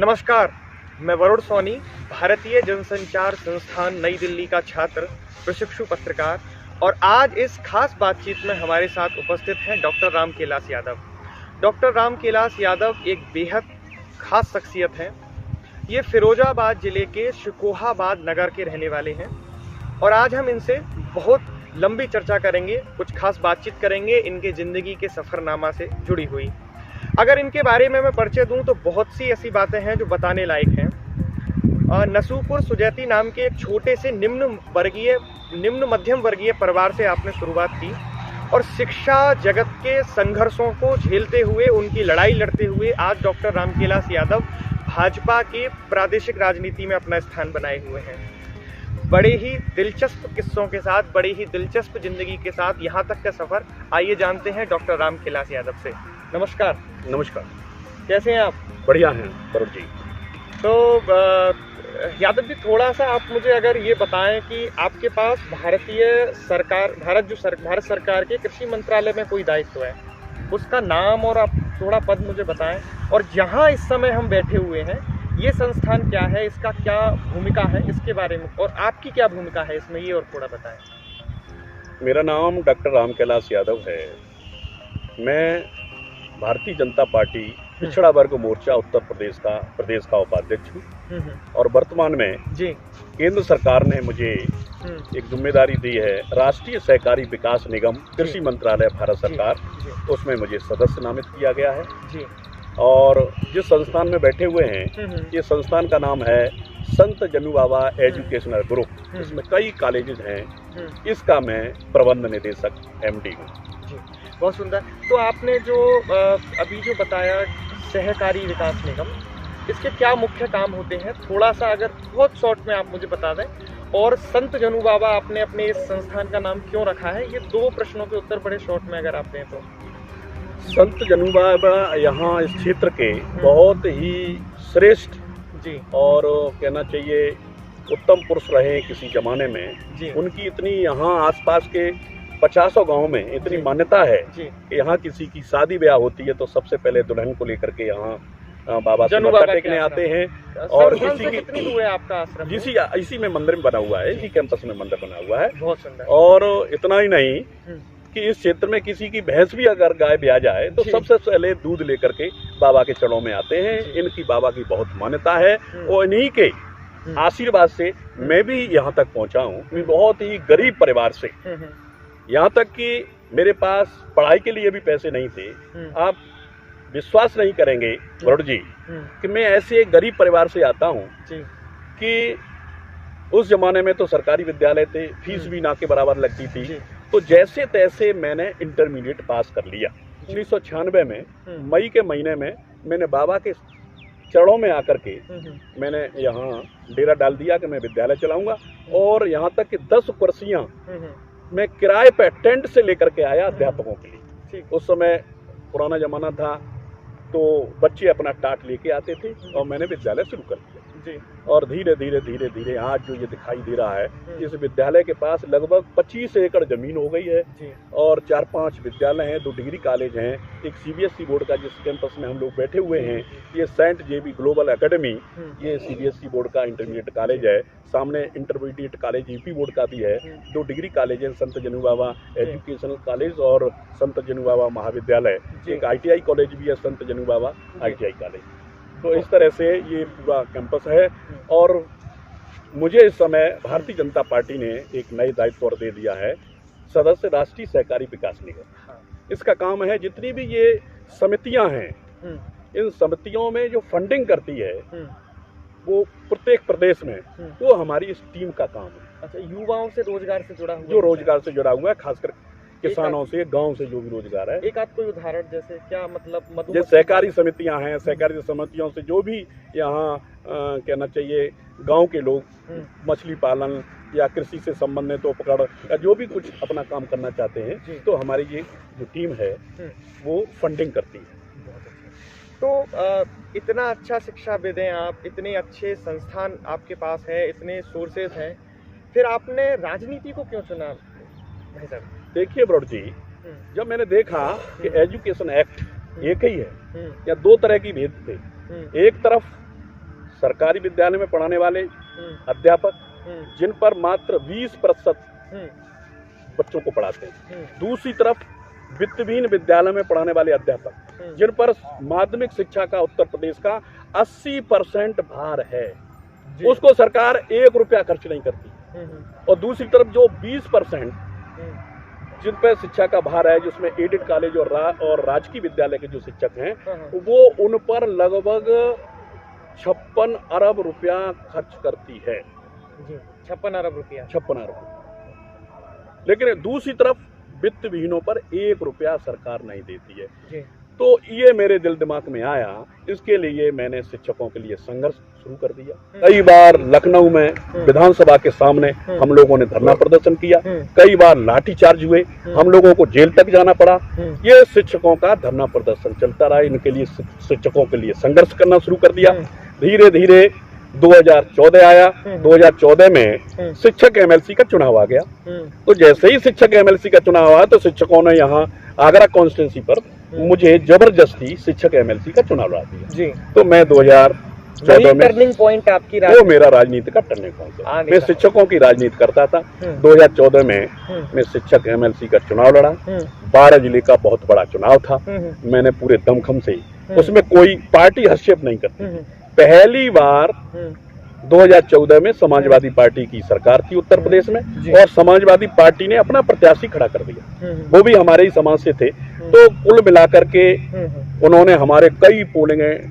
नमस्कार, मैं वरुण सोनी, भारतीय जनसंचार संस्थान नई दिल्ली का छात्र, प्रशिक्षु पत्रकार। और आज इस खास बातचीत में हमारे साथ उपस्थित हैं डॉक्टर रामकेलास यादव। डॉक्टर रामकेलास यादव एक बेहद खास शख्सियत हैं। ये फिरोजाबाद जिले के शिकोहाबाद नगर के रहने वाले हैं और आज हम इनसे बहुत लंबी चर्चा करेंगे, कुछ खास बातचीत करेंगे इनके ज़िंदगी के सफ़रनामा से जुड़ी हुई। अगर इनके बारे में मैं परिचय दूं तो बहुत सी ऐसी बातें हैं जो बताने लायक हैं। नसूपुर सुजैती नाम के एक छोटे से निम्न मध्यम वर्गीय परिवार से आपने शुरुआत की और शिक्षा जगत के संघर्षों को झेलते हुए, उनकी लड़ाई लड़ते हुए आज डॉक्टर रामकेलास यादव भाजपा के प्रादेशिक राजनीति में अपना स्थान बनाए हुए हैं। बड़े ही दिलचस्प किस्सों के साथ, बड़ी ही दिलचस्प जिंदगी के साथ यहाँ तक का सफ़र आइए जानते हैं डॉक्टर रामकेलास यादव से। नमस्कार। नमस्कार। कैसे हैं आप? बढ़िया हैं वरुण जी। तो यादव जी, थोड़ा सा आप मुझे अगर ये बताएं कि आपके पास भारत सरकार के कृषि मंत्रालय में कोई दायित्व है, उसका नाम और आप थोड़ा पद मुझे बताएं, और जहां इस समय हम बैठे हुए हैं ये संस्थान क्या है, इसका क्या भूमिका है, इसके बारे में, और आपकी क्या भूमिका है इसमें, ये और थोड़ा बताएं। मेरा नाम डॉक्टर रामकेलास यादव है। मैं भारतीय जनता पार्टी पिछड़ा वर्ग मोर्चा उत्तर प्रदेश का उपाध्यक्ष हूँ और वर्तमान में जी केंद्र सरकार ने मुझे एक जिम्मेदारी दी है, राष्ट्रीय सहकारी विकास निगम कृषि मंत्रालय भारत सरकार, उसमें मुझे सदस्य नामित किया गया है जी। और जिस संस्थान में बैठे हुए हैं ये संस्थान का नाम है संत जनू बाबा एजुकेशनल ग्रुप। इसमें कई कॉलेजेस हैं। इसका मैं प्रबंध निदेशक MD हूँ। बहुत सुंदर। तो आपने जो अभी जो बताया सहकारी विकास निगम, इसके क्या मुख्य काम होते हैं, थोड़ा सा अगर बहुत शॉर्ट में आप मुझे बता दें। और संत जनू बाबा आपने अपने इस संस्थान का नाम क्यों रखा है, ये दो प्रश्नों के उत्तर बड़े शॉर्ट में अगर आप दें तो। संत जनू बाबा यहाँ इस क्षेत्र के बहुत ही श्रेष्ठ जी और कहना चाहिए उत्तम पुरुष रहे किसी जमाने में जी। उनकी इतनी यहाँ आसपास के 50 गांव में इतनी मान्यता है कि यहाँ किसी की शादी ब्याह होती है तो सबसे पहले दुल्हन को लेकर के यहाँ बाबा से मत्था टेकने आते हैं। और कितनी दूर है आपका आश्रम? इसी में मंदिर बना हुआ है, इसी कैंपस में मंदिर बना हुआ है। बहुत सुंदर। और इतना ही नहीं कि इस क्षेत्र में किसी की भैंस भी अगर गाय ब्याह जाए तो सबसे पहले दूध लेकर के बाबा के चरणों में आते हैं। इनकी बाबा की बहुत मान्यता है और इन्हीं के आशीर्वाद से मैं भी यहाँ तक पहुँचा हूँ। मैं बहुत ही गरीब परिवार से, यहाँ तक कि मेरे पास पढ़ाई के लिए भी पैसे नहीं थे। आप विश्वास नहीं करेंगे वरुण जी कि मैं ऐसे एक गरीब परिवार से आता हूँ कि उस जमाने में तो सरकारी विद्यालय थे, फीस भी ना के बराबर लगती थी। तो जैसे तैसे मैंने इंटरमीडिएट पास कर लिया। 1996 में मई के महीने में मैंने बाबा के चरणों में आकर के मैंने यहाँ डेरा डाल दिया कि मैं विद्यालय चलाऊंगा। और यहाँ तक कि 10 कुर्सियाँ मैं किराए पे टेंट से लेकर के आया अध्यापकों के लिए। उस समय पुराना जमाना था तो बच्चे अपना टाट लेके आते थे और मैंने विद्यालय शुरू कर दिया जी। और धीरे धीरे आज जो ये दिखाई दे रहा है, इस विद्यालय के पास लगभग 25 एकड़ जमीन हो गई है और 4-5 विद्यालय हैं, 2 डिग्री कॉलेज हैं, एक CBSE बोर्ड का जिस कैंपस में हम लोग बैठे हुए हैं ये सेंट JB ग्लोबल एकेडमी, ये CBSE बोर्ड का इंटरमीडिएट कॉलेज है। सामने इंटरमीडिएट कॉलेज UP बोर्ड का भी है। 2 डिग्री कॉलेज हैं, संत जनू बाबा एजुकेशनल कॉलेज और संत जनू बाबा महाविद्यालय। एक ITI कॉलेज भी है, संत जनू बाबा ITI कॉलेज। तो इस तरह से ये पूरा कैंपस है। और मुझे इस समय भारतीय जनता पार्टी ने एक नए दायित्व और दे दिया है, सदस्य राष्ट्रीय सहकारी विकास निगम। इसका काम है जितनी भी ये समितियां हैं, इन समितियों में जो फंडिंग करती है वो प्रत्येक प्रदेश में, वो हमारी इस टीम का काम है। अच्छा, युवाओं से रोजगार से जुड़ा हुआ, जो रोजगार से जुड़ा हुआ है, खासकर किसानों से, गांव से जो भी रोजगार है। एक आध कोई उदाहरण, जैसे क्या मतलब? जो सहकारी समितियां हैं, सहकारी समितियों से जो भी यहाँ कहना चाहिए गांव के लोग मछली पालन या कृषि से संबंधित उपकरण या जो भी कुछ अपना काम करना चाहते हैं तो हमारी ये जो टीम है वो फंडिंग करती है। तो इतना अच्छा शिक्षाविद हैं आप, इतने अच्छे संस्थान आपके पास है, इतने सोर्सेज हैं, फिर आपने राजनीति को क्यों चुना भाई साहब? देखिए ब्रॉड जी, जब मैंने देखा कि एजुकेशन एक्ट एक ही है या दो तरह की भेद थे, एक तरफ सरकारी विद्यालय में पढ़ाने वाले अध्यापक जिन पर मात्र 20% बच्चों को पढ़ाते हैं, दूसरी तरफ वित्तहीन विद्यालय में पढ़ाने वाले अध्यापक जिन पर माध्यमिक शिक्षा का उत्तर प्रदेश का 80% भार है, उसको सरकार 1 रुपया खर्च नहीं करती। और दूसरी तरफ जो 20% जिन पर शिक्षा का भार है, जिसमें एडेड कॉलेज और राजकीय विद्यालय के जो शिक्षक हैं, वो उन पर लगभग 56 अरब रुपया खर्च करती है। 56 अरब रुपया। 56 अरब। लेकिन दूसरी तरफ वित्त विहीनों पर 1 रुपया सरकार नहीं देती है जी। तो ये मेरे दिल दिमाग में आया, इसके लिए मैंने शिक्षकों के लिए संघर्ष शुरू कर दिया। कई बार लखनऊ में विधानसभा के सामने हम लोगों ने धरना प्रदर्शन किया, कई बार लाठीचार्ज हुए, हम लोगों को जेल तक जाना पड़ा। ये शिक्षकों का धरना प्रदर्शन चलता रहा, इनके लिए शिक्षकों के लिए संघर्ष करना शुरू कर दिया। धीरे धीरे 2014 आया, 2014 में शिक्षक एमएलसी का चुनाव आ गया। तो जैसे ही शिक्षक एमएलसी का चुनाव आया तो शिक्षकों ने यहाँ आगरा कॉन्स्टिट्यूंसी पर मुझे जबरदस्ती शिक्षक एमएलसी का चुनाव लड़ा दिया जी। तो मैं 2014 में टर्निंग पॉइंट आपकी वो मेरा राजनीति का टर्निंग पॉइंट है। मैं शिक्षकों की राजनीति करता था। 2014 में मैं शिक्षक एमएलसी का चुनाव लड़ा। 12 जिले का बहुत बड़ा चुनाव था। मैंने पूरे दमखम से, उसमें कोई पार्टी हस्तक्षेप नहीं करती। पहली बार 2014 में समाजवादी पार्टी की सरकार थी उत्तर प्रदेश में, और समाजवादी पार्टी ने अपना प्रत्याशी खड़ा कर दिया, वो भी हमारे ही समाज से थे। तो कुल मिलाकर के उन्होंने हमारे कई पोलिंगें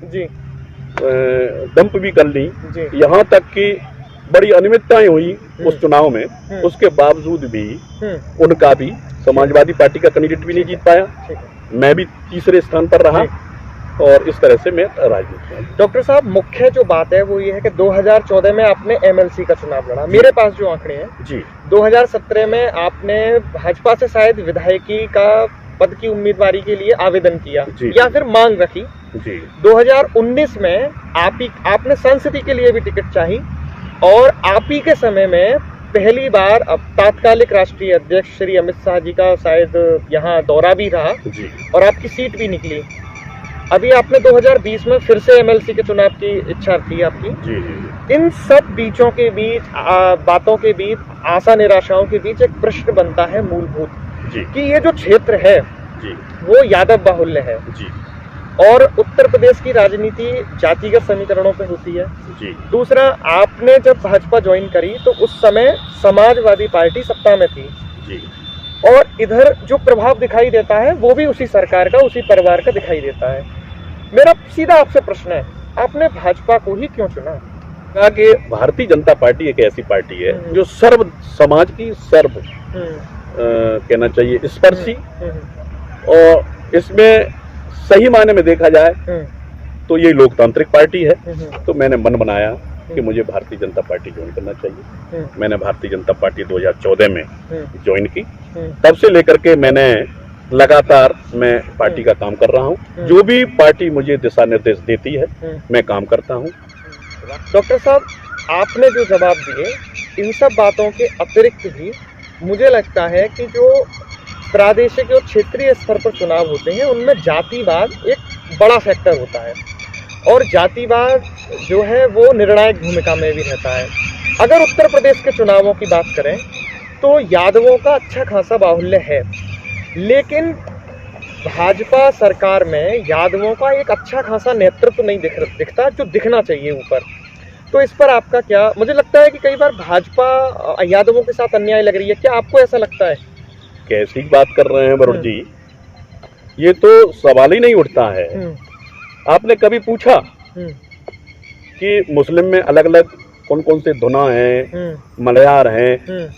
डंप भी कर ली, यहाँ तक कि बड़ी अनियमितताएं हुई उस चुनाव में। उसके बावजूद भी उनका भी, समाजवादी पार्टी का कैंडिडेट भी नहीं जीत पाया, मैं भी तीसरे स्थान पर रहा, और इस तरह से मैं राजनीति में। डॉक्टर साहब, मुख्य जो बात है वो ये है कि 2014 में आपने एमएलसी का चुनाव लड़ा। मेरे पास जो आंकड़े हैं जी, 2017 में आपने भाजपा से शायद विधायकी का पद की उम्मीदवारी के लिए आवेदन किया या फिर मांग रखी जी। 2019 में आपने संसदीय के लिए भी टिकट चाही, और आप ही के समय में पहली बार अब तात्कालिक राष्ट्रीय अध्यक्ष श्री अमित शाह जी का शायद यहाँ दौरा भी रहा जी, और आपकी सीट भी निकली। अभी आपने 2020 में फिर से एमएलसी के चुनाव की इच्छा थी आपकी जी, जी। इन सब बीचों के बीच, बातों के बीच, आशा निराशाओं के बीच एक प्रश्न बनता है मूलभूत जी, कि ये जो क्षेत्र है जी, वो यादव बाहुल्य है जी, और उत्तर प्रदेश की राजनीति जातिगत समीकरणों पे होती है जी। दूसरा, आपने जब भाजपा ज्वाइन करी तो उस समय समाजवादी पार्टी सत्ता में थी जी, और इधर जो प्रभाव दिखाई देता है वो भी उसी सरकार का, उसी परिवार का दिखाई देता है। मेरा सीधा आपसे प्रश्न है, आपने भाजपा को ही क्यों चुना? कहा कि भारतीय जनता पार्टी एक ऐसी पार्टी है जो सर्व समाज की सर्व कहना चाहिए स्पर्शी, और इसमें सही मायने में देखा जाए तो ये लोकतांत्रिक पार्टी है। तो मैंने मन बनाया कि मुझे भारतीय जनता पार्टी ज्वाइन करना चाहिए। मैंने भारतीय जनता पार्टी 2014 में ज्वाइन की। तब से लेकर के मैंने लगातार मैं पार्टी का काम कर रहा हूँ। जो भी पार्टी मुझे दिशा निर्देश देती है मैं काम करता हूँ। डॉक्टर साहब, आपने जो जवाब दिए, इन सब बातों के अतिरिक्त भी मुझे लगता है कि जो प्रादेशिक और क्षेत्रीय स्तर पर चुनाव होते हैं उनमें जातिवाद एक बड़ा फैक्टर होता है, और जातिवाद जो है वो निर्णायक भूमिका में भी रहता है। अगर उत्तर प्रदेश के चुनावों की बात करें तो यादवों का अच्छा खासा बाहुल्य है, लेकिन भाजपा सरकार में यादवों का एक अच्छा खासा नेतृत्व नहीं दिखता जो दिखना चाहिए ऊपर। तो इस पर आपका क्या? मुझे लगता है कि कई बार भाजपा यादवों के साथ अन्याय लग रही है, क्या आपको ऐसा लगता है? कैसी बात कर रहे हैं वरुण जी, ये तो सवाल ही नहीं उठता है। आपने कभी पूछा कि मुस्लिम में अलग अलग कौन कौन से धुना हैं, मलयार हैं,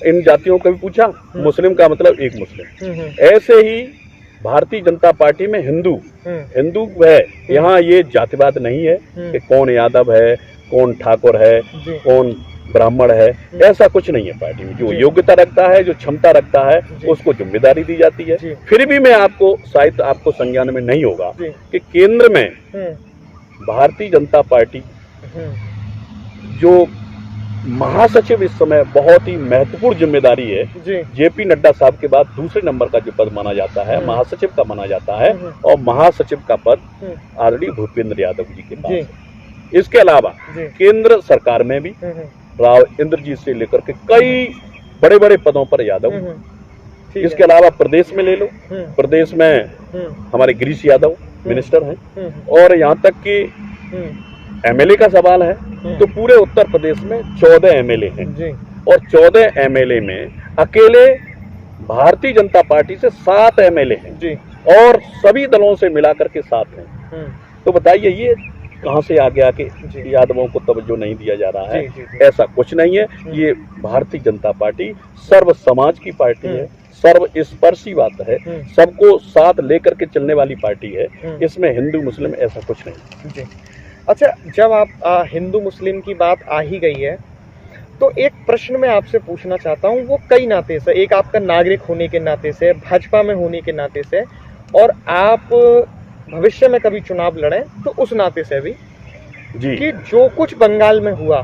इन जातियों को भी पूछा? मुस्लिम का मतलब एक मुस्लिम। ऐसे ही भारतीय जनता पार्टी में हिंदू है, यहाँ ये जातिवाद नहीं है कि कौन यादव है, कौन ठाकुर है, कौन ब्राह्मण है, ऐसा कुछ नहीं है। पार्टी में जो योग्यता रखता है, जो क्षमता रखता है, उसको जिम्मेदारी दी जाती है। फिर भी मैं आपको, शायद आपको संज्ञान में नहीं होगा कि केंद्र में भारतीय जनता पार्टी जो महासचिव इस समय बहुत ही महत्वपूर्ण जिम्मेदारी है, जेपी नड्डा साहब के बाद दूसरे नंबर का जो पद माना जाता है महासचिव का माना जाता है, और महासचिव का पद आदरणीय भूपेंद्र यादव जी के पास है। इसके अलावा जी। केंद्र सरकार में भी राव इंद्रजीत से लेकर के कई बड़े बड़े पदों पर यादव, ठीक इसके है। अलावा प्रदेश में ले लो, प्रदेश में हमारे गिरीश यादव मिनिस्टर हैं, और यहाँ तक कि एमएलए का सवाल है तो पूरे उत्तर प्रदेश में 14 एमएलए हैं जी। और 14 एमएलए में अकेले भारतीय जनता पार्टी से 7 एमएलए हैं जी। और सभी दलों से मिलाकर के 7 हैं। तो बताइए ये कहाँ से आ गया कि जी। यादवों को तवज्जो नहीं दिया जा रहा है? जी, जी, जी। ऐसा कुछ नहीं है। ये भारतीय जनता पार्टी सर्व समाज की पार्टी है, सर्व स्पर्शी बात है, सबको साथ लेकर के चलने वाली पार्टी है। इसमें हिंदू मुस्लिम ऐसा कुछ नहीं जी। अच्छा, जब आप हिंदू मुस्लिम की बात आ ही गई है तो एक प्रश्न मैं आपसे पूछना चाहता हूँ, वो कई नाते से, एक आपका नागरिक होने के नाते से, भाजपा में होने के नाते से, और आप भविष्य में कभी चुनाव लड़ें तो उस नाते से भी जी। कि जो कुछ बंगाल में हुआ,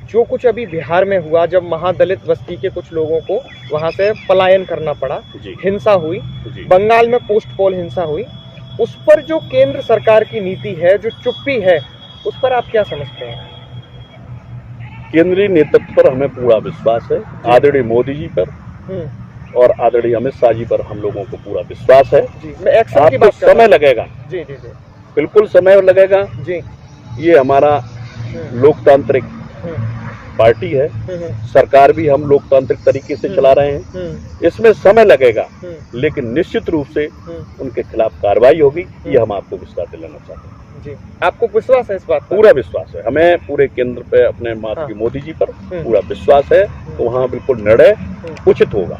जो कुछ अभी बिहार में हुआ, जब महादलित बस्ती के कुछ लोगों को वहां से पलायन करना पड़ा, हिंसा हुई, बंगाल में पोस्ट पोल हिंसा हुई, उस पर जो केंद्र सरकार की नीति है, जो चुप्पी है, उस पर आप क्या समझते हैं? केंद्रीय नेतृत्व पर हमें पूरा विश्वास है, आदरणीय मोदी जी पर और आदरणीय अमित शाह जी पर हम लोगों को पूरा विश्वास है। जी, मैं एक्शन की आपको बात कर रहा समय हूं। लगेगा। जी जी जी। बिल्कुल समय लगेगा जी। ये हमारा लोकतांत्रिक पार्टी है, सरकार भी हम लोकतांत्रिक तरीके से चला रहे हैं, इसमें समय लगेगा, लेकिन निश्चित रूप से उनके खिलाफ कार्रवाई होगी, ये हम आपको विश्वास दिलाना चाहते हैं। जी, आपको विश्वास है इस बात पर? पूरा विश्वास है हमें, पूरे केंद्र पे अपने माननीय मोदी जी पर पूरा विश्वास है, तो वहाँ बिल्कुल निर्णय उचित होगा।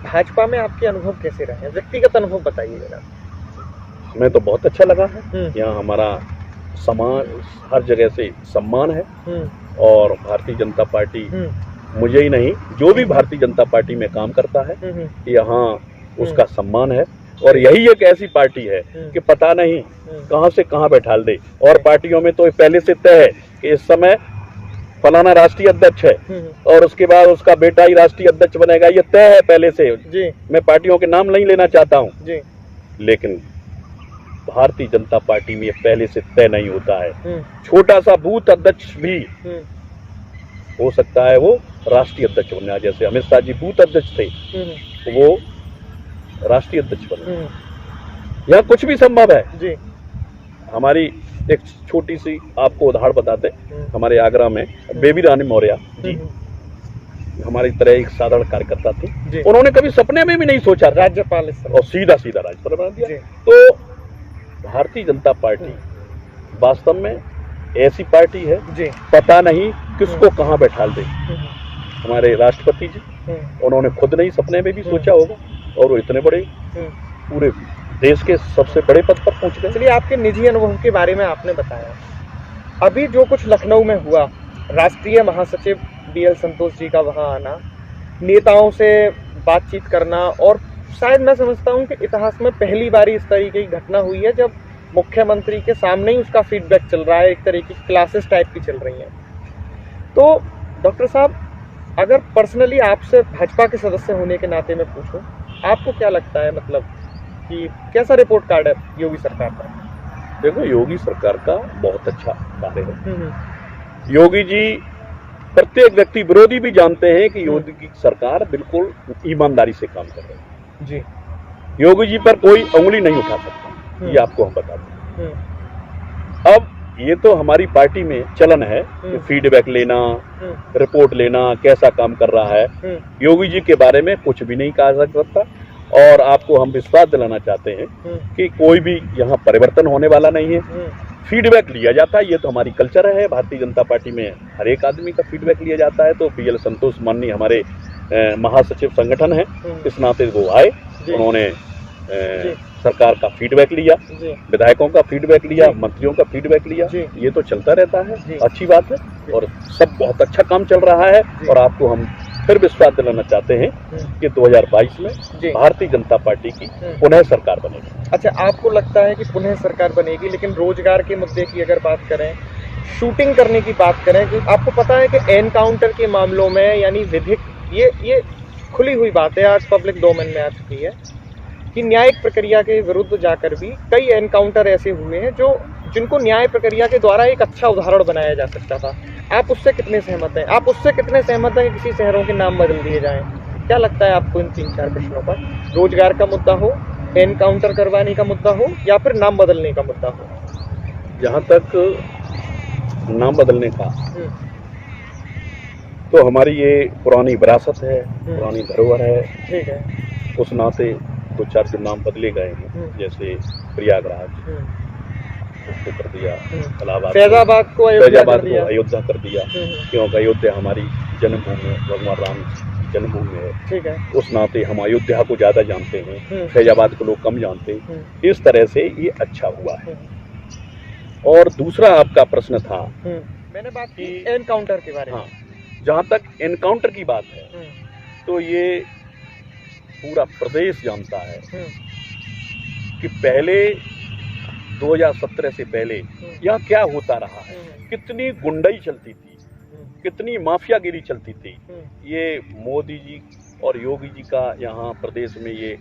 भाजपा में आपके अनुभव कैसे रहे, व्यक्तिगत अनुभव बताइए जरा। हमें तो बहुत अच्छा लगा है, यहाँ हमारा समाज हर जगह से सम्मान है, और भारतीय जनता पार्टी मुझे ही नहीं, जो भी भारतीय जनता पार्टी में काम करता है यहाँ उसका सम्मान है। और यही एक ऐसी पार्टी है कि पता नहीं कहां से कहां बैठा दे, और पार्टियों में तो पहले से तय है कि इस समय फलाना राष्ट्रीय अध्यक्ष है और उसके बाद उसका बेटा ही राष्ट्रीय अध्यक्ष बनेगा, ये तय है पहले से जी। मैं पार्टियों के नाम नहीं लेना चाहता हूं जी। लेकिन भारतीय जनता पार्टी में ये पहले से तय नहीं होता है। छोटा सा बूथ अध्यक्ष भी हो सकता है वो राष्ट्रीय अध्यक्ष बन जाए, जैसे अमित शाह जी बूथ अध्यक्ष थे वो राष्ट्रीय अध्यक्ष बने। यहाँ कुछ भी संभव है जी। हमारी एक छोटी सी आपको उदाहरण बताते, हमारे आगरा में बेबी रानी मौर्य जी हमारी तरह एक साधारण कार्यकर्ता थी, उन्होंने कभी सपने में भी नहीं सोचा राज्यपाल और सीधा सीधा राज्यपाल बना दिया। तो भारतीय जनता पार्टी वास्तव में ऐसी पार्टी है जी, पता नहीं किसको कहाँ बैठा दे। हमारे राष्ट्रपति जी उन्होंने खुद नहीं सपने में भी सोचा होगा, और वो इतने बड़े पूरे देश के सबसे बड़े पद पर पहुंच गए। चलिए, आपके निजी अनुभव के बारे में आपने बताया, अभी जो कुछ लखनऊ में हुआ, राष्ट्रीय महासचिव बीएल संतोष जी का वहां आना, नेताओं से बातचीत करना, और शायद मैं समझता हूं कि इतिहास में पहली बार इस तरीके की घटना हुई है जब मुख्यमंत्री के सामने ही उसका फीडबैक चल रहा है, एक तरीके की क्लासेस टाइप की चल रही हैं। तो डॉक्टर साहब, अगर पर्सनली आपसे भाजपा के सदस्य होने के नाते में पूछूं, आपको क्या लगता है, मतलब कि कैसा रिपोर्ट कार्ड है योगी सरकार का? देखो, योगी सरकार का बहुत अच्छा कार्य है। योगी जी, प्रत्येक व्यक्ति विरोधी भी जानते हैं कि योगी की सरकार बिल्कुल ईमानदारी से काम कर रही है जी। योगी जी पर कोई उंगली नहीं उठा सकता, ये आपको हम बताते हैं। अब ये तो हमारी पार्टी में चलन है कि फीडबैक लेना, रिपोर्ट लेना, कैसा काम कर रहा है। योगी जी के बारे में कुछ भी नहीं कहा जा सकता, और आपको हम विश्वास दिलाना चाहते हैं कि कोई भी यहाँ परिवर्तन होने वाला नहीं है। फीडबैक लिया जाता है, ये तो हमारी कल्चर है। भारतीय जनता पार्टी में हर एक आदमी का फीडबैक लिया जाता है। तो बीएल संतोष माननीय हमारे महासचिव संगठन है, इस नाते वो आए, उन्होंने सरकार का फीडबैक लिया, विधायकों का फीडबैक लिया, मंत्रियों का फीडबैक लिया, ये तो चलता रहता है, अच्छी बात है, और सब बहुत अच्छा काम चल रहा है। और आपको हम फिर विश्वास दिलाना चाहते हैं कि 2022 में भारतीय जनता पार्टी की पुनः सरकार बनेगी। अच्छा, आपको लगता है कि पुनः सरकार बनेगी, लेकिन रोजगार के मुद्दे की अगर बात करें, शूटिंग करने की बात करें, कि आपको पता है कि एनकाउंटर के मामलों में, यानी विधिक, ये खुली हुई बात है, आज पब्लिक डोमेन में आ चुकी है कि न्यायिक प्रक्रिया के विरुद्ध जाकर भी कई एनकाउंटर ऐसे हुए हैं जो जिनको न्याय प्रक्रिया के द्वारा एक अच्छा उदाहरण बनाया जा सकता था। आप उससे कितने सहमत हैं? आप उससे कितने सहमत हैं कि किसी शहरों के नाम बदल दिए जाएं? क्या लगता है आपको इन 3-4 प्रश्नों पर? रोजगार का मुद्दा हो, एनकाउंटर करवाने का मुद्दा हो, या फिर नाम बदलने का मुद्दा हो? जहाँ तक नाम बदलने का, तो हमारी ये पुरानी विरासत है, पुरानी धरोहर है। ठीक है। उस नाते 2-4 जो नाम बदले गए हैं, जैसे प्रयागराज उसको कर दिया, फैजाबाद को अयोध्या कर दिया, क्योंकि अयोध्या हमारी जन्मभूमि है, भगवान राम की जन्मभूमि है। ठीक है। उस नाते हम अयोध्या को ज्यादा जानते हैं, फैजाबाद को लोग कम जानते हैं। इस तरह से ये अच्छा हुआ है। और दूसरा आपका प्रश्न था, मैंने बात की एनकाउंटर के बारे में। हाँ, जहाँ तक एनकाउंटर की बात है, तो ये पूरा प्रदेश जानता है कि पहले 2017 से पहले यहाँ क्या होता रहा है, कितनी गुंडाई चलती थी, कितनी माफियागिरी चलती थी। ये मोदी जी और योगी जी का यहाँ प्रदेश में ये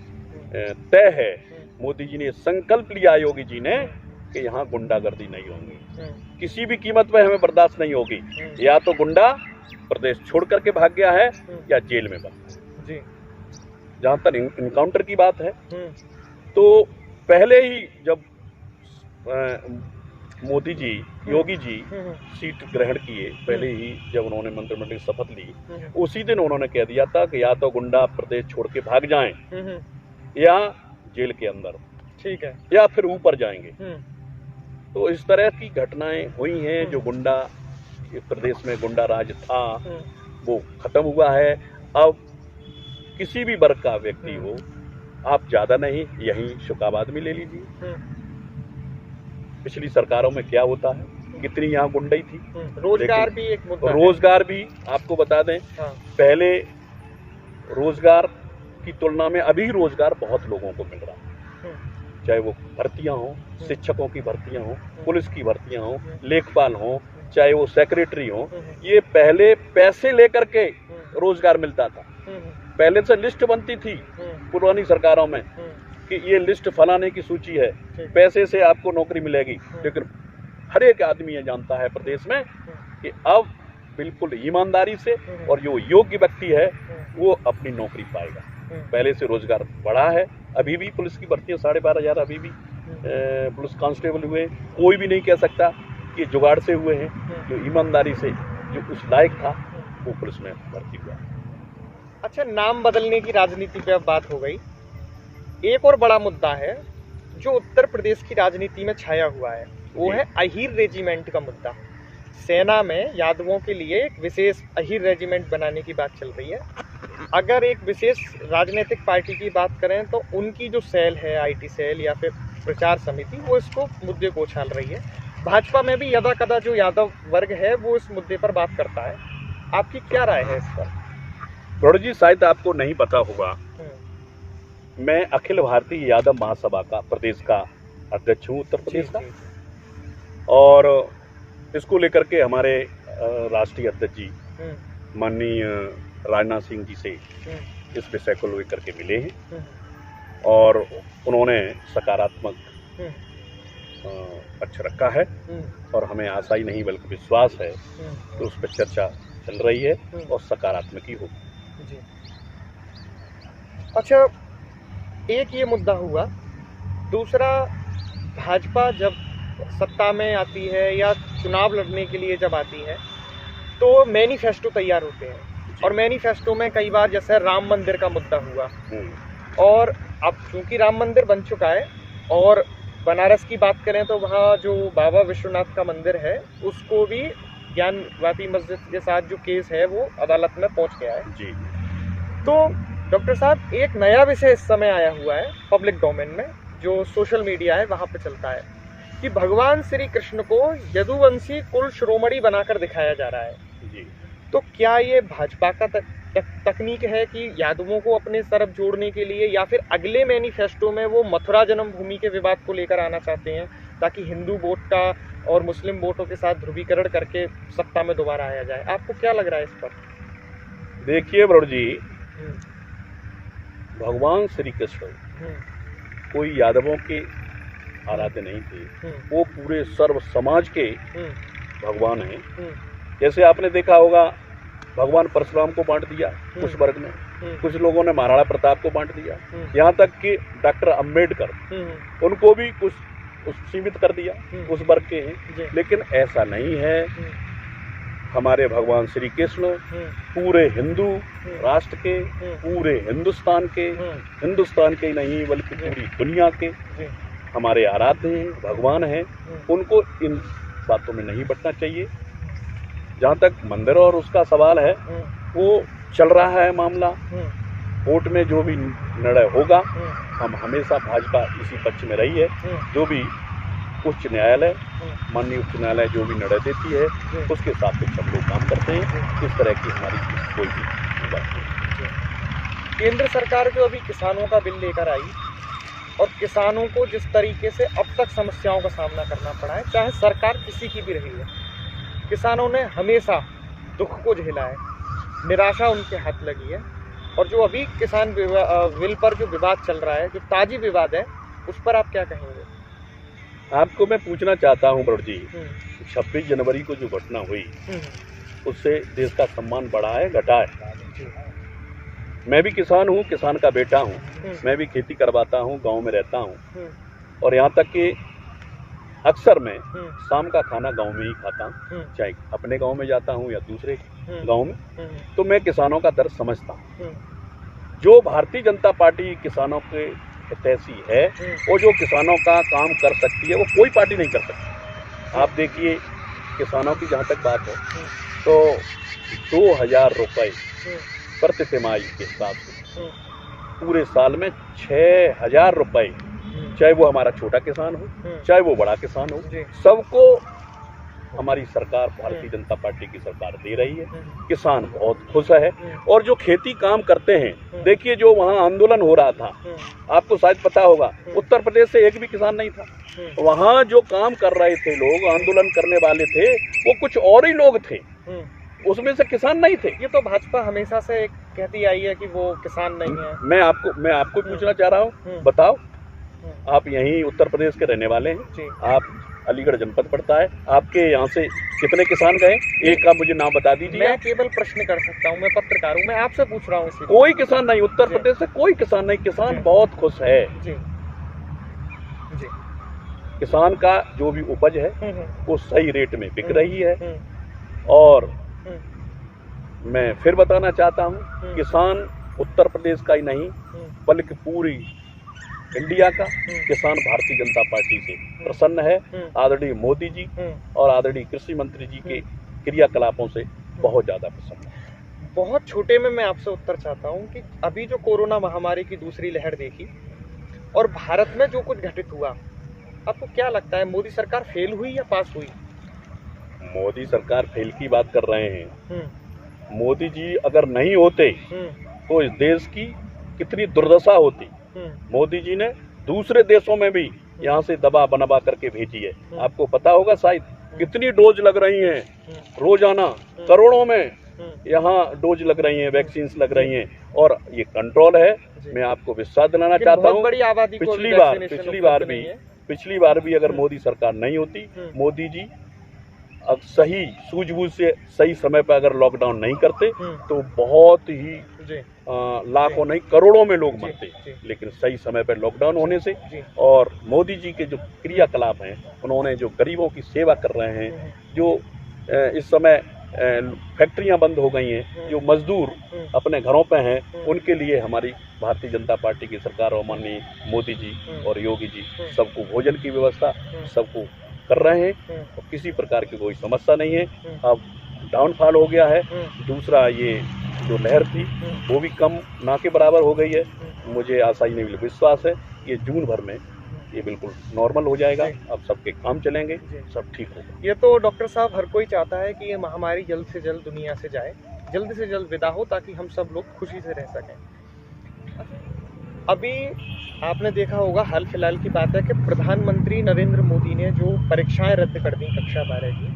तय है। मोदी जी ने संकल्प लिया, योगी जी ने, कि यहाँ गुंडागर्दी नहीं होगी, किसी भी कीमत पर हमें बर्दाश्त नहीं होगी। या तो गुंडा प्रदेश छोड़ करके भाग गया है या जेल में बंद है। जहाँ तक इनकाउंटर की बात है, तो पहले ही जब मोदी जी, योगी जी सीट ग्रहण किए, पहले ही जब उन्होंने मंत्रिमंडल की शपथ ली, उसी दिन उन्होंने कह दिया था कि या तो गुंडा प्रदेश छोड़ के भाग जाएं या जेल के अंदर, ठीक है, या फिर ऊपर जाएंगे। तो इस तरह की घटनाएं हुई हैं। जो गुंडा प्रदेश में गुंडा राज था वो खत्म हुआ है। अब किसी भी वर्ग का व्यक्ति हो, आप ज्यादा नहीं, यहीं शुकाबाद में ले लीजिए। पिछली सरकारों में क्या होता है, कितनी यहाँ गुंडाई थी। रोजगार भी एक मुद्दा है। रोजगार भी आपको बता दें, पहले रोजगार की तुलना में अभी रोजगार बहुत लोगों को मिल रहा है, चाहे वो भर्तियां हो, शिक्षकों की भर्तियां हो, पुलिस की भर्तियां हो, लेखपाल हो, चाहे वो सेक्रेटरी हो। ये पहले पैसे लेकर के रोजगार मिलता था। पहले से लिस्ट बनती थी पुरानी सरकारों में कि ये लिस्ट फलाने की सूची है, पैसे से आपको नौकरी मिलेगी। लेकिन हर एक आदमी ये जानता है प्रदेश में कि अब बिल्कुल ईमानदारी से और जो योग्य व्यक्ति है वो अपनी नौकरी पाएगा। पहले से रोजगार बढ़ा है। अभी भी पुलिस की भर्तियां 12,500 अभी भी पुलिस कांस्टेबल हुए। कोई भी नहीं कह सकता कि जुगाड़ से हुए हैं। जो ईमानदारी से जो उस लायक था वो पुलिस में भर्ती हुआ। अच्छा, नाम बदलने की राजनीति पे अब बात हो गई। एक और बड़ा मुद्दा है जो उत्तर प्रदेश की राजनीति में छाया हुआ है, वो है अहीर रेजिमेंट का मुद्दा। सेना में यादवों के लिए एक विशेष अहीर रेजिमेंट बनाने की बात चल रही है। अगर एक विशेष राजनीतिक पार्टी की बात करें तो उनकी जो सेल है, आईटी सेल या फिर प्रचार समिति, वो इसको मुद्दे को उछाल रही है। भाजपा में भी यदा कदा जो यादव वर्ग है वो इस मुद्दे पर बात करता है। आपकी क्या राय है इस पर? गौड़ जी, शायद आपको नहीं पता होगा, मैं अखिल भारतीय यादव महासभा का प्रदेश का अध्यक्ष हूँ, उत्तर प्रदेश का। और इसको लेकर के हमारे राष्ट्रीय अध्यक्ष जी माननीय राजनाथ सिंह जी से इस विषय को लेकर के मिले हैं और उन्होंने सकारात्मक पक्ष रखा है। और हमें आशा ही नहीं बल्कि विश्वास है कि उस पर चर्चा चल रही है और सकारात्मक ही होगी। अच्छा, एक ये मुद्दा हुआ। दूसरा, भाजपा जब सत्ता में आती है या चुनाव लड़ने के लिए जब आती है तो मैनिफेस्टो तैयार होते हैं, और मैनिफेस्टो में कई बार जैसे राम मंदिर का मुद्दा हुआ, और अब चूंकि राम मंदिर बन चुका है और बनारस की बात करें तो वहाँ जो बाबा विश्वनाथ का मंदिर है उसको भी ज्ञानवापी मस्जिद के साथ जो केस है वो अदालत में पहुँच गया है जी। तो डॉक्टर साहब, एक नया विषय इस समय आया हुआ है पब्लिक डोमेन में, जो सोशल मीडिया है वहाँ पे चलता है, कि भगवान श्री कृष्ण को यदुवंशी कुल शिरोमणि बनाकर दिखाया जा रहा है जी। तो क्या ये भाजपा का तकनीक है कि यादवों को अपने तरफ जोड़ने के लिए, या फिर अगले मैनिफेस्टो में वो मथुरा जन्मभूमि के विवाद को लेकर आना चाहते हैं ताकि हिंदू वोट का और मुस्लिम वोटों के साथ ध्रुवीकरण करके सत्ता में दोबारा आया जाए? आपको क्या लग रहा है इस पर? देखिए वरुण जी, भगवान श्री कृष्ण कोई यादवों के आराध्य नहीं थे, वो पूरे सर्व समाज के भगवान हैं। जैसे आपने देखा होगा, भगवान परशुराम को बांट दिया कुछ वर्ग में, कुछ लोगों ने महाराणा प्रताप को बांट दिया, यहाँ तक कि डॉक्टर अंबेडकर उनको भी कुछ सीमित कर दिया, उस वर्ग के हैं। लेकिन ऐसा नहीं है। हमारे भगवान श्री कृष्ण पूरे हिंदू राष्ट्र के, पूरे हिंदुस्तान के ही नहीं बल्कि पूरी दुनिया के हमारे आराध्य हैं, भगवान हैं। उनको इन बातों में नहीं बटना चाहिए। जहाँ तक मंदिर और उसका सवाल है, वो चल रहा है मामला, कोर्ट में जो भी निर्णय होगा, हम हमेशा भाजपा इसी पक्ष में रही है। जो भी उच्च न्यायालय, माननीय उच्च न्यायालय जो भी निर्णय देती है, उसके हिसाब से हम लोग काम करते हैं। इस तरह की हमारी कोई भी बात नहीं। केंद्र सरकार जो अभी किसानों का बिल लेकर आई और किसानों को जिस तरीके से अब तक समस्याओं का सामना करना पड़ा है, चाहे सरकार किसी की भी रही है, किसानों ने हमेशा दुख को झेला है, निराशा उनके हाथ लगी है। और जो अभी किसान बिल पर जो विवाद चल रहा है, जो ताजी विवाद है, उस पर आप क्या कहेंगे? आपको मैं पूछना चाहता हूँ बरुण जी, 26 जनवरी को जो घटना हुई, उससे देश का सम्मान बढ़ा है, घटा है? मैं भी किसान हूँ, किसान का बेटा हूँ, मैं भी खेती करवाता हूँ, गांव में रहता हूँ। और यहाँ तक कि अक्सर मैं शाम का खाना गांव में ही खाता हूँ, चाहे अपने गांव में जाता हूँ या दूसरे गांव में, तो मैं किसानों का दर्द समझता हूँ। जो भारतीय जनता पार्टी किसानों के हितैषी है, वो जो किसानों का काम कर सकती है, वो कोई पार्टी नहीं कर सकती। आप देखिए, किसानों की जहाँ तक बात है, तो 2000 रुपये प्रति तिमाही के हिसाब से पूरे साल में 6000 रुपये, चाहे वो हमारा छोटा किसान हो, चाहे वो बड़ा किसान हो, सबको हमारी सरकार, भारतीय जनता पार्टी की सरकार दे रही है। किसान बहुत खुश है। और जो खेती काम करते हैं, देखिए जो वहाँ आंदोलन हो रहा था, आपको शायद पता होगा, उत्तर प्रदेश से एक भी किसान नहीं था। वहाँ जो काम कर रहे थे लोग, आंदोलन करने वाले थे, वो कुछ और ही लोग थे, उसमें से किसान नहीं थे। ये तो भाजपा हमेशा से कहती आई है कि वो किसान नहीं है। मैं आपको पूछना चाह रहा हूँ, बताओ, आप यहीं उत्तर प्रदेश के रहने वाले हैं, आप अलीगढ़ जनपद पड़ता है, आपके यहाँ से कितने किसान गए? एक का मुझे नाम बता दीजिए। मैं केवल प्रश्न कर सकता हूँ, मैं पत्रकार हूँ, मैं आपसे पूछ रहा हूँ। कोई किसान नहीं, उत्तर प्रदेश से कोई किसान नहीं। किसान बहुत खुश है। जी। किसान का जो भी उपज है वो सही रेट में बिक रही है। और मैं फिर बताना चाहता हूँ, किसान उत्तर प्रदेश का ही नहीं बल्कि पूरी इंडिया का किसान भारतीय जनता पार्टी से प्रसन्न है। आदरणीय मोदी जी और आदरणीय कृषि मंत्री जी के क्रियाकलापों से बहुत ज़्यादा प्रसन्न है। बहुत छोटे में मैं आपसे उत्तर चाहता हूँ कि अभी जो कोरोना महामारी की दूसरी लहर देखी और भारत में जो कुछ घटित हुआ, आपको क्या लगता है, मोदी सरकार फेल हुई या पास हुई? मोदी सरकार फेल की बात कर रहे हैं। मोदी जी अगर नहीं होते तो इस देश की कितनी दुर्दशा होती। मोदी जी ने दूसरे देशों में भी यहाँ से दवा बनवा करके भेजी है। आपको पता होगा शायद कितनी डोज लग रही हैं रोजाना, करोड़ों में यहाँ डोज लग रही हैं, वैक्सीन लग रही हैं, और ये कंट्रोल है। मैं आपको विश्वास दिलाना चाहता हूँ, पिछली बार भी अगर मोदी सरकार नहीं होती, मोदी जी अब सही सूझबूझ से सही समय पर अगर लॉकडाउन नहीं करते तो बहुत ही लाखों नहीं करोड़ों में लोग मरते। लेकिन सही समय पर लॉकडाउन होने से और मोदी जी के जो क्रियाकलाप हैं, उन्होंने जो गरीबों की सेवा कर रहे हैं, जो इस समय फैक्ट्रियां बंद हो गई हैं, जो मजदूर अपने घरों पे हैं, उनके लिए हमारी भारतीय जनता पार्टी की सरकार और माननीय मोदी जी और योगी जी सबको भोजन की व्यवस्था सबको कर रहे हैं और किसी प्रकार की कोई समस्या नहीं है। अब डाउनफॉल हो गया है। दूसरा, ये जो लहर थी वो भी कम ना के बराबर हो गई है। मुझे आशा ही नहीं, विश्वास है ये जून भर में ये बिल्कुल नॉर्मल हो जाएगा। अब सबके काम चलेंगे, सब ठीक होगा। ये तो डॉक्टर साहब हर कोई चाहता है कि ये महामारी जल्द से जल्द दुनिया से जाए, जल्द से जल्द विदा हो, ताकि हम सब लोग खुशी से रह सकें। अभी आपने देखा होगा, हाल फिलहाल की बात है कि प्रधानमंत्री नरेंद्र मोदी ने जो परीक्षाएं रद्द कर दी कक्षा 12 की,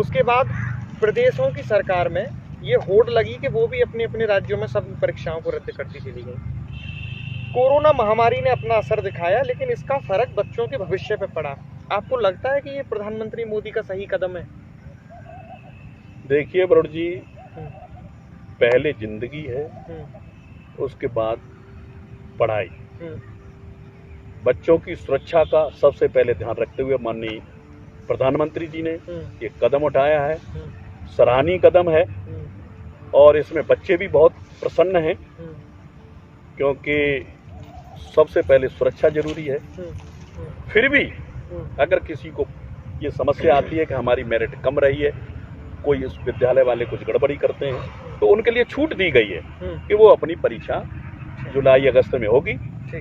उसके बाद प्रदेशों की सरकार में ये होड़ लगी कि वो भी अपने अपने राज्यों में सब परीक्षाओं को रद्द करती चली गई। कोरोना महामारी ने अपना असर दिखाया, लेकिन इसका फर्क बच्चों के भविष्य पे पड़ा। आपको लगता है कि ये प्रधानमंत्री मोदी का सही कदम है? देखिए वरुण जी, पहले जिंदगी है, उसके बाद पढ़ाई। बच्चों की सुरक्षा का सबसे पहले ध्यान रखते हुए माननीय प्रधानमंत्री जी ने ये कदम उठाया है, सराहनीय कदम है। और इसमें बच्चे भी बहुत प्रसन्न हैं, क्योंकि सबसे पहले सुरक्षा जरूरी है। फिर भी अगर किसी को ये समस्या आती है कि हमारी मेरिट कम रही है, कोई इस विद्यालय वाले कुछ गड़बड़ी करते हैं, तो उनके लिए छूट दी गई है कि वो अपनी परीक्षा जुलाई अगस्त में होगी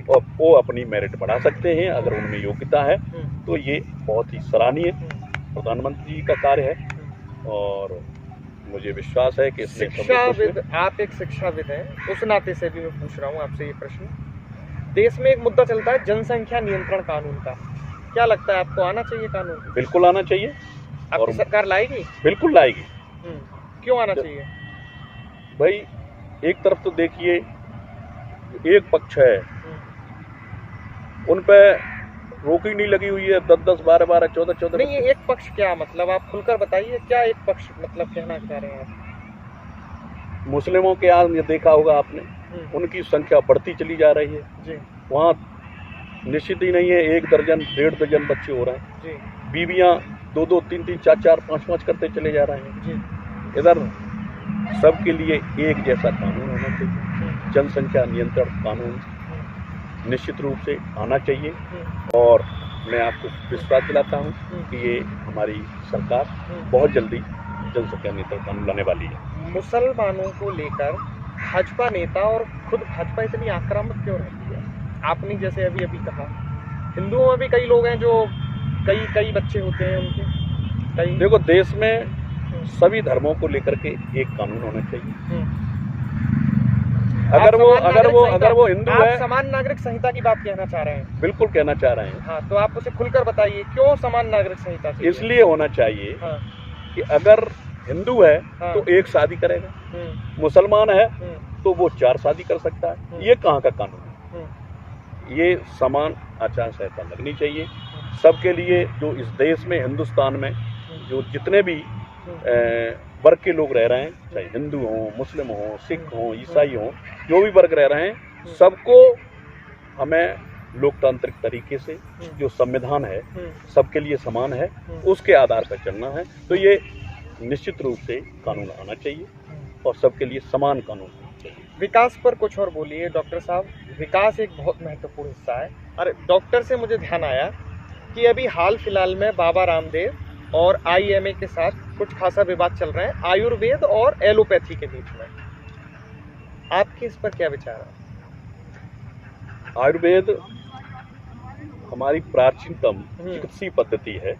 और वो अपनी मेरिट बढ़ा सकते हैं अगर उनमें योग्यता है। तो ये बहुत ही सराहनीय प्रधानमंत्री जी का कार्य है और मुझे विश्वास है कि इसमें शिक्षाविद, आप एक शिक्षाविद हैं, उस नाते से भी मैं पूछ रहा हूँ आपसे ये प्रश्न। देश में एक मुद्दा चलता है जनसंख्या नियंत्रण कानून का, क्या लगता है आपको आना चाहिए कानून? बिल्कुल आना चाहिए। आपकी सरकार लाएगी? बिल्कुल लाएगी। क्यों आना चाहिए? भाई एक तरफ तो देखिए एक पक्ष है, उन पे रोक ही नहीं लगी हुई है, 10-10, 12-12, 14-14। नहीं, ये एक पक्ष क्या मतलब, आप खुलकर बताइए, क्या एक पक्ष मतलब कहना चाह रहे हैं आप? मुस्लिमों के यहाँ ये देखा होगा आपने, उनकी संख्या बढ़ती चली जा रही है जी। वहाँ निश्चित ही नहीं है, 1 दर्जन 1.5 दर्जन बच्चे हो रहे हैं जी। बीवियाँ 2-2, 3-3, 4-4, 5-5 करते चले जा रहे हैं जी। इधर सबके लिए एक जैसा कानून होना चाहिए, जनसंख्या नियंत्रण कानून निश्चित रूप से आना चाहिए। और मैं आपको विश्वास दिलाता हूँ कि ये हमारी सरकार बहुत जल्दी जनसंख्या नियंत्रण कानून लाने वाली है। मुसलमानों को लेकर भाजपा नेता और खुद भाजपा इतनी आक्रामक क्यों रहती है? आपने जैसे अभी अभी कहा, हिंदुओं में भी कई लोग हैं जो कई बच्चे होते हैं उनके कई। देखो, देश में सभी धर्मों को लेकर के एक कानून होना चाहिए। अगर वो हिंदू है। समान नागरिक संहिता की बात कहना चाह रहे हैं? बिल्कुल कहना चाह रहे हैं। हाँ, तो आप उसे खुलकर बताइए, क्यों समान नागरिक संहिता? इसलिए होना चाहिए कि अगर हिंदू है तो एक शादी करेगा, मुसलमान है तो वो 4 शादी कर सकता है। ये कहाँ का कानून है? ये समान आचार संहिता लगनी चाहिए सबके लिए। जो इस देश में, हिंदुस्तान में जो जितने भी वर्ग के लोग रह रहे हैं, चाहे हिंदू हों, मुस्लिम हों, सिख हों, ईसाई हों, जो भी वर्ग रह रहे हैं, सबको हमें लोकतांत्रिक तरीके से जो संविधान है सबके लिए समान है, उसके आधार पर चलना है। तो ये निश्चित रूप से कानून आना चाहिए और सबके लिए समान कानून होना चाहिए। विकास पर कुछ और बोलिए डॉक्टर साहब। विकास एक बहुत महत्वपूर्ण हिस्सा है। और डॉक्टर से मुझे ध्यान आया कि अभी हाल फिलहाल में बाबा रामदेव और IMA के साथ कुछ खासा विवाद चल रहा है, आयुर्वेद और एलोपैथी के बीच में। आपके इस पर क्या विचार है? आयुर्वेद हमारी प्राचीनतम चिकित्सीय पद्धति है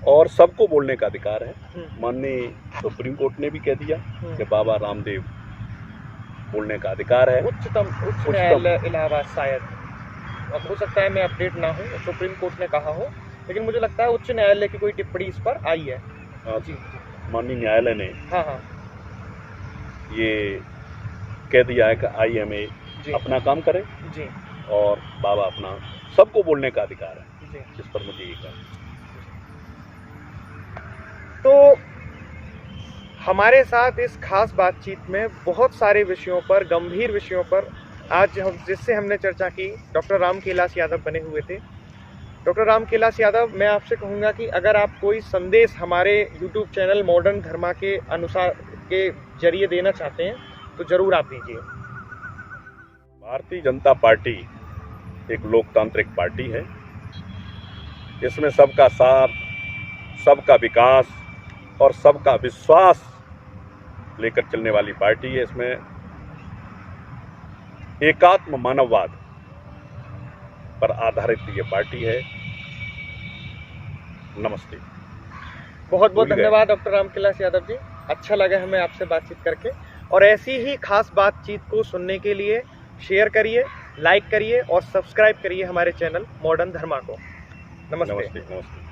और सबको बोलने का अधिकार है। माननीय सुप्रीम कोर्ट ने भी कह दिया कि बाबा रामदेव बोलने का अधिकार है। उच्च न्यायालय इलाहाबाद, शायद, अब हो सकता है मैं अपडेट ना हूँ, सुप्रीम कोर्ट ने कहा हो, लेकिन मुझे लगता है उच्च न्यायालय की कोई टिप्पणी इस पर आई है। जी। माननीय न्यायालय ने हाँ ये कह दिया है कि IMA अपना काम करे जी और बाबा अपना, सबको बोलने का अधिकार है जी। जिस पर मुझे ये कहा। तो हमारे साथ इस खास बातचीत में बहुत सारे विषयों पर, गंभीर विषयों पर आज जिससे हमने चर्चा की, डॉक्टर रामकेलास यादव बने हुए थे। डॉक्टर रामकेलास यादव, मैं आपसे कहूँगा कि अगर आप कोई संदेश हमारे YouTube चैनल मॉडर्न धर्मा के अनुसार के जरिए देना चाहते हैं तो जरूर आप दीजिए। भारतीय जनता पार्टी एक लोकतांत्रिक पार्टी है। इसमें सबका साथ, सबका विकास और सबका विश्वास लेकर चलने वाली पार्टी है। इसमें एकात्म मानववाद पर आधारित ये पार्टी है। नमस्ते। बहुत बहुत धन्यवाद डॉक्टर रामकेलास यादव जी, अच्छा लगा हमें आपसे बातचीत करके। और ऐसी ही खास बातचीत को सुनने के लिए शेयर करिए, लाइक करिए और सब्सक्राइब करिए हमारे चैनल मॉडर्न धर्मा को। नमस्ते। नमस्ते।